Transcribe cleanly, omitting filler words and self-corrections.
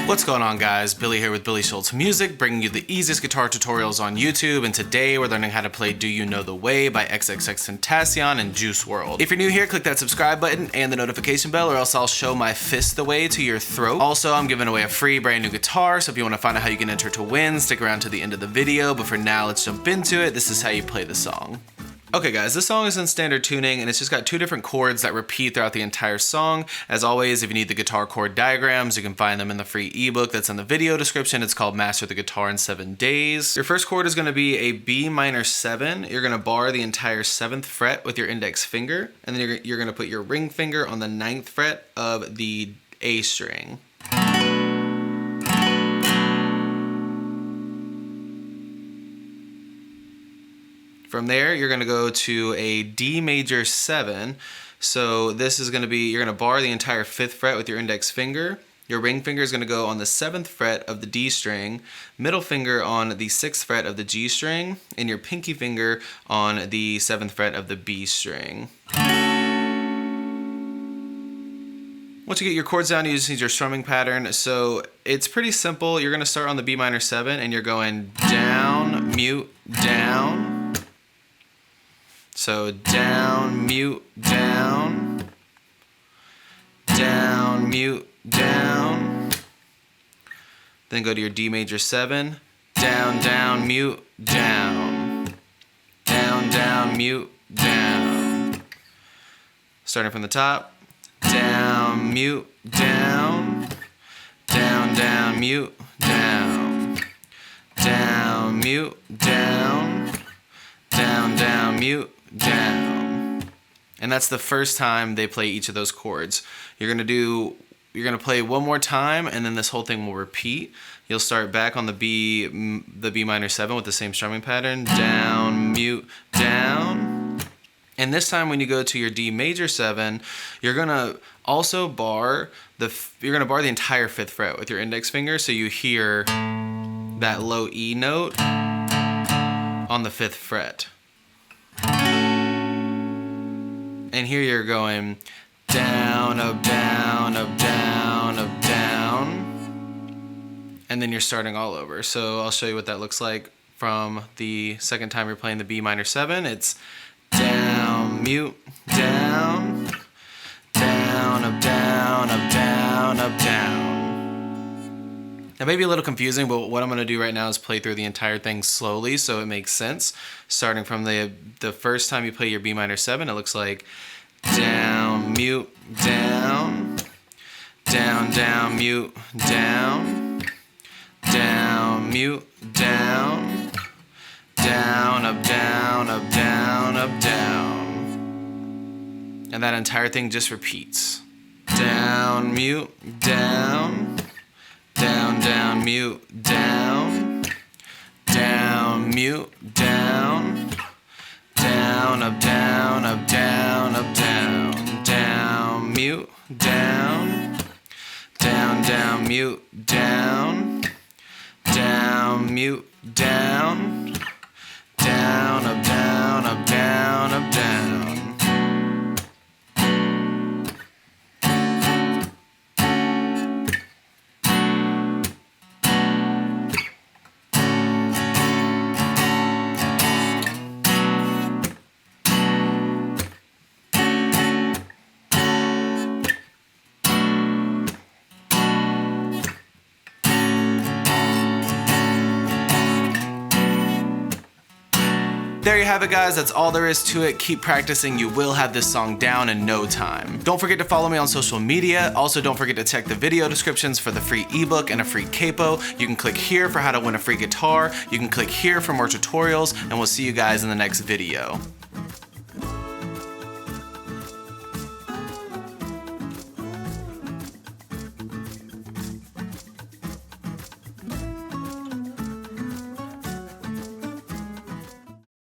What's going on, guys? Billy here with Billy Schultz Music, bringing you the easiest guitar tutorials on YouTube, and today we're learning how to play Do You Know The Way by XXXTENTACION and Juice WRLD. If you're new here, click that subscribe button and the notification bell, or else I'll show my fist the way to your throat. Also, I'm giving away a free brand new guitar, so if you want to find out how you can enter to win, stick around to the end of the video, but for now, let's jump into it. This is how you play the song. Okay guys, this song is in standard tuning and it's just got two different chords that repeat throughout the entire song. As always, if you need the guitar chord diagrams, you can find them in the free ebook that's in the video description. It's called Master the Guitar in 7 Days. Your first chord is going to be a B minor 7. You're going to bar the entire 7th fret with your index finger, and then you're going to put your ring finger on the 9th fret of the A string. From there, you're going to go to a D major 7. So this is going to be, you're going to bar the entire 5th fret with your index finger. Your ring finger is going to go on the 7th fret of the D string, middle finger on the 6th fret of the G string, and your pinky finger on the 7th fret of the B string. Once you get your chords down, you just need your strumming pattern. So it's pretty simple. You're going to start on the B minor 7 and you're going down, mute, down. So down, mute, down, down, mute, down. Then go to your D major 7, down, down, mute, down, down, down, mute, down. Starting from the top, down, mute, down, down, down, mute, down, down, mute, down, down, down, mute, down. And that's the first time they play each of those chords. You're gonna play one more time, and then this whole thing will repeat. You'll start back on the B minor 7 with the same strumming pattern, down, mute, down. And this time when you go to your D major 7, you're gonna also bar the entire 5th fret with your index finger, so you hear that low E note on the 5th fret. And here you're going down, up, down, up, down, up, down. And then you're starting all over. So I'll show you what that looks like from the second time you're playing the B minor 7. It's down, mute, down, down, up, down, up, down, up, down. That may be a little confusing, but what I'm going to do right now is play through the entire thing slowly so it makes sense. Starting from the first time you play your B minor 7, it looks like down, mute, down, down, down, mute, down, down, mute, down, down, up, down, up, down, up, down. And that entire thing just repeats. Down, mute, down, down, down, mute, down, down, mute, down, down, up, down, up, down, up, down, down, mute, down, down, down, mute, down, down, mute, down, down, up, down, up, down, up, down. There you have it, guys. That's all there is to it. Keep practicing. You will have this song down in no time. Don't forget to follow me on social media. Also, don't forget to check the video descriptions for the free ebook and a free CAPO. You can click here for how to win a free guitar. You can click here for more tutorials, and we'll see you guys in the next video.